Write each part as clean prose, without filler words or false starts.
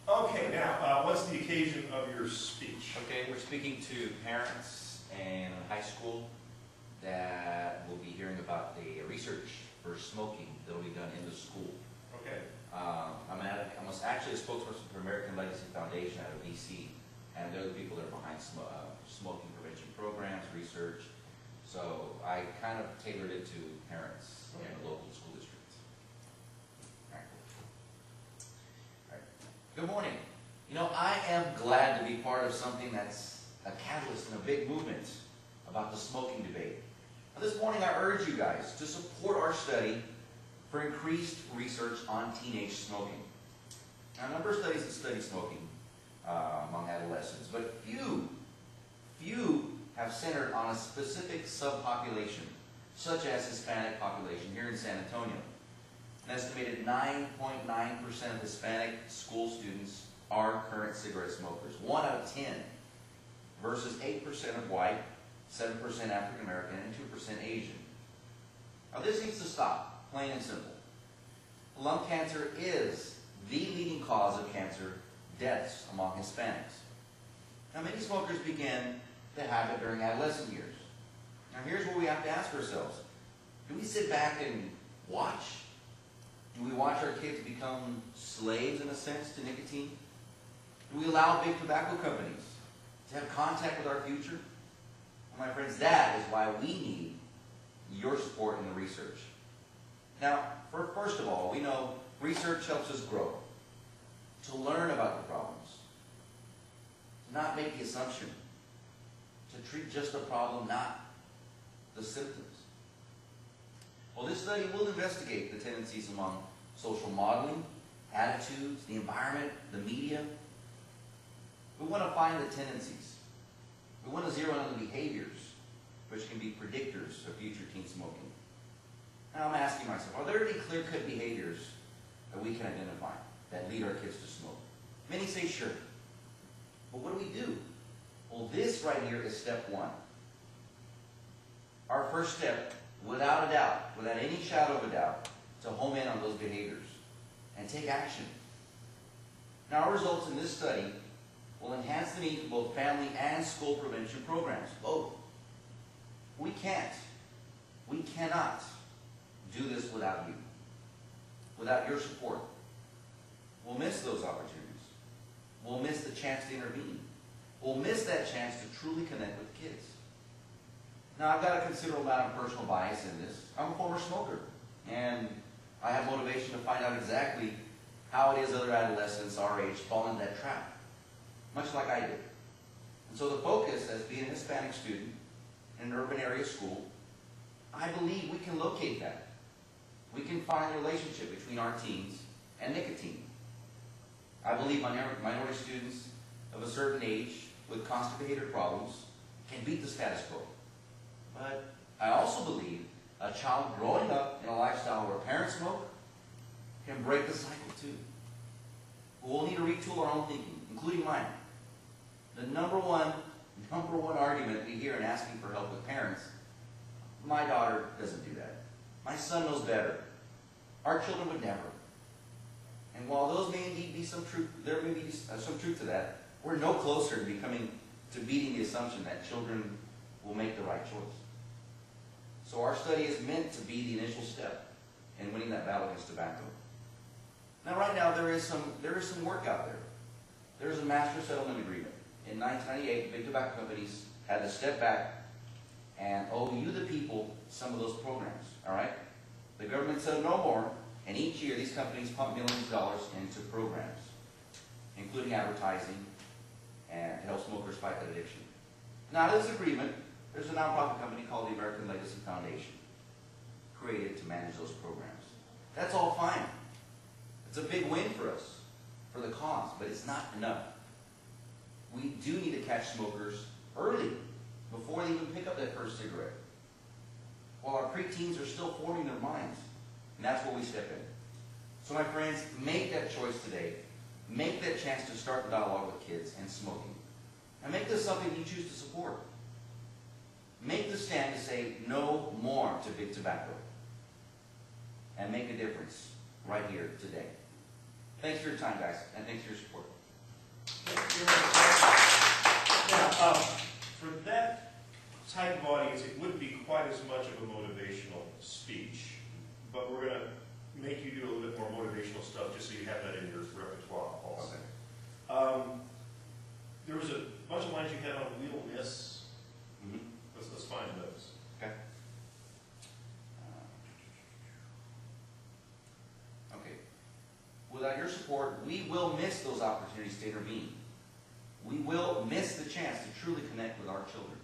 Okay, now, what's the occasion of your speech? Okay, we're speaking to parents in high school that will be hearing about the research for smoking that will be done in the school. Okay. I'm actually a spokesperson for American Legacy Foundation out of BC, and they're the people that are behind smoking prevention programs, research. So I kind of tailored it to parents in the local school districts. All right. All right. Good morning. You know, I am glad to be part of something that's a catalyst in a big movement about the smoking debate. Now, this morning I urge you guys to support our study for increased research on teenage smoking. Now, a number of studies have studied smoking among adolescents, but few have centered on a specific subpopulation, such as Hispanic population here in San Antonio. An estimated 9.9% of Hispanic school students are current cigarette smokers, 1 out of 10, versus 8% of white, 7% African American, and 2% Asian. Now, this needs to stop, plain and simple. Lung cancer is the leading cause of cancer deaths among Hispanics. Now, many smokers begin the habit during adolescent years. Now, here's what we have to ask ourselves. Do we sit back and watch? Do we watch our kids become slaves, in a sense, to nicotine? Do we allow big tobacco companies to have contact with our future? Well, my friends, that is why we need your support in the research. Now, first of all, we know research helps us grow, to learn about the problems, to not make the assumption, to treat just the problem, not the symptoms. Well, this study will investigate the tendencies among social modeling, attitudes, the environment, the media. We want to find the tendencies. We want to zero in on the behaviors, which can be predictors of future teen smoking. Now I'm asking myself, are there any clear-cut behaviors that we can identify that lead our kids to smoke? Many say sure. But what do we do? Well, this right here is step one. Our first step, without a doubt, without any shadow of a doubt, to home in on those behaviors and take action. Now, our results in this study will enhance the need for both family and school prevention programs, both. We cannot do this without you, without your support. We'll miss those opportunities. We'll miss the chance to intervene. We'll miss that chance to truly connect with kids. Now, I've got a considerable amount of personal bias in this. I'm a former smoker, and I have motivation to find out exactly how it is other adolescents our age fall into that trap, much like I did. And so the focus, as being a Hispanic student in an urban area school, I believe we can locate that. We can find a relationship between our teens and nicotine. I believe minority students of a certain age with constant behavior problems can beat the status quo. But I also believe a child growing up in a lifestyle where parents smoke can break the cycle too. We'll need to retool our own thinking, including mine. The number one argument we hear in asking for help with parents, my daughter doesn't do that. My son knows better. Our children would never. And while those may indeed be some truth, there may be some truth to that, we're no closer to beating the assumption that children will make the right choice. So our study is meant to be the initial step in winning that battle against tobacco. Now, right now, there is some work out there. There's a master settlement agreement. In 1998, big tobacco companies had to step back and owe you, the people, some of those programs. All right? The government said no more, and each year these companies pump millions of dollars into programs, including advertising, and to help smokers fight that addiction. Now, this agreement, there's a nonprofit company called the American Legacy Foundation, created to manage those programs. That's all fine. It's a big win for us, for the cause, but it's not enough. We do need to catch smokers early, before they even pick up that first cigarette, while our preteens are still forming their minds. And that's where we step in. So my friends, make that choice today. Make that chance to start the dialogue with kids and smoking. And make this something you choose to support. Make the stand to say no more to big tobacco. And make a difference right here today. Thanks for your time, guys, and thanks for your support. Now, for that type of audience, it wouldn't be quite as much of a motivational speech, but we're going to make you do a little bit more motivational stuff just so you have that in your repertoire also. Okay. There was a bunch of lines you had on "we'll miss." Mm-hmm. Let's find those. Okay. Okay. Without your support, we will miss those opportunities to intervene. We will miss the chance to truly connect with our children.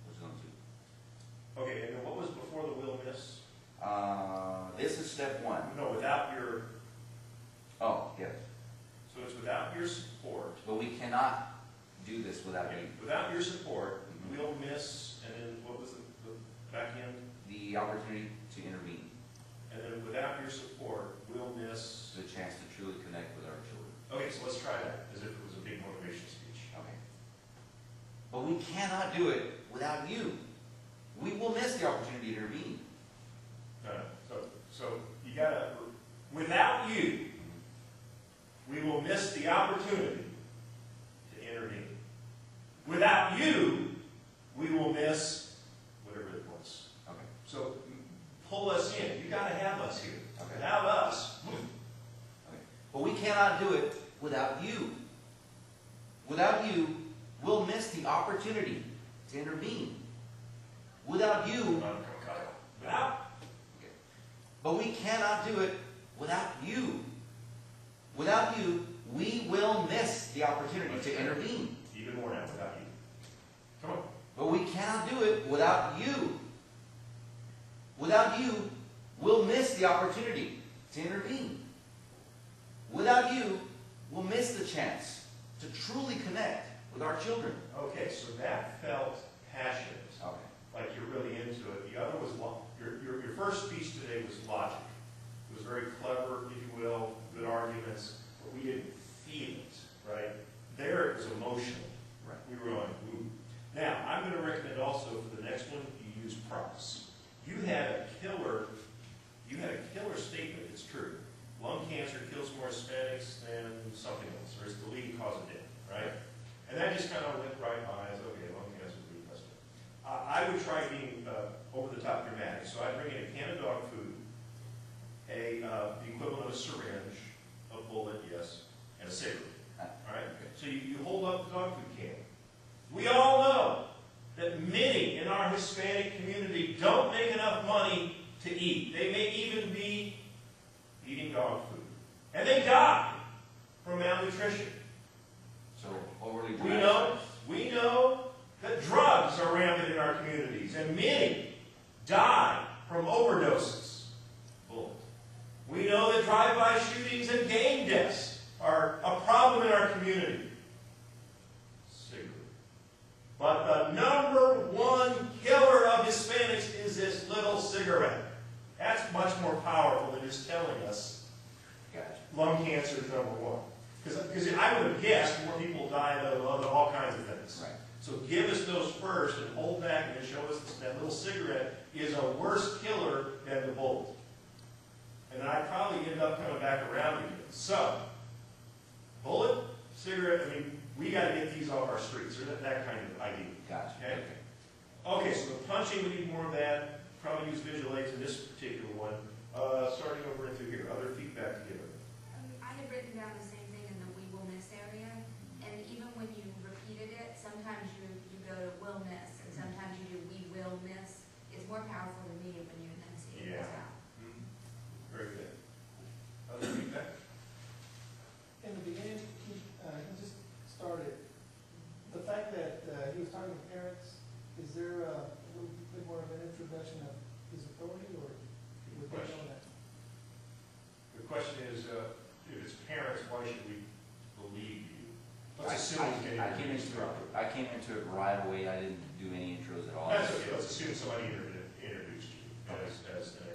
Those are two. Okay, and then what was before the "will miss"? This is step one. No, without your. Oh, yes. So it's without your support. But we cannot do this without you. Without your support, Mhm. we'll miss, and then what was the back end? The opportunity to intervene. And then without your support, we'll miss. The chance to truly connect with our children. Okay, so let's try that as if it was a big motivational speech. Okay. But we cannot do it without you. We will miss the opportunity to intervene. So you gotta, without you, we will miss the opportunity to intervene. Without you, we will miss whatever it was. Okay. So pull us in. You gotta have us here. Okay. Without us, Okay. But we cannot do it without you. Without you, we'll miss the opportunity to intervene. Without you, without. but we cannot do it without you. Without you, we will miss the opportunity to intervene. Even more now, without you. Come on. But we cannot do it without you. Without you, we'll miss the opportunity to intervene. Without you, we'll miss the chance to truly connect with our children. Okay, so that felt passionate. Okay. Like you're really into it. The other was, your first speech today was logic. It was very clever, if you will, good arguments, but we didn't feel it, right? There it was emotional. Right. We were going, ooh. Now, I'm going to recommend also for the next one, you use props. You had a killer statement, it's true. Lung cancer kills more Hispanics than something else, or it's the leading cause of death, right? And that just kind of went right by as, okay, lung cancer is really messed up. I would try being over the top dramatic. So I'd bring in a can of dog food, the equivalent of a syringe, a bullet, yes, and a cigarette. All right? So you hold up the dog food can. We all know that many in our Hispanic community don't make enough money to eat. They may even be eating dog food. And they die from malnutrition. So overly We dramatic. know that drugs are rampant in our communities, and many die from overdoses. Bull. We know that drive-by shootings and gang deaths are a problem in our community. Cigarette. But the number one killer of Hispanics is this little cigarette. That's much more powerful than just telling us Gotcha. lung cancer is number one. Because I would have guessed more people die of all kinds of things. Right. So give us those first and hold back and show us that little cigarette is a worse killer than the bullet. And then I'd probably end up coming back around again. So, bullet, cigarette, I mean, we got to get these off our streets, or that kind of idea. Gotcha. Okay? Okay, so the punching, we need more of that. Probably use visual aids in this particular one. Starting over into here, other feedback to give it. I had written down the same thing in the "we will miss" area, and even when you repeated it, sometimes you go to "will miss," and sometimes you do "we will miss." It's more powerful to me when you enunciate Yeah. this out. Very good. Other feedback? In the beginning, he just started, the fact that he was talking to parents, is there a little bit more of an introduction of his authority, or would they know that? The question is, if it's parents, why should we believe you? I Let's assume he's getting introduced. I came into it right away. I didn't do any intros at all. That's okay. Let's assume somebody introduced you as an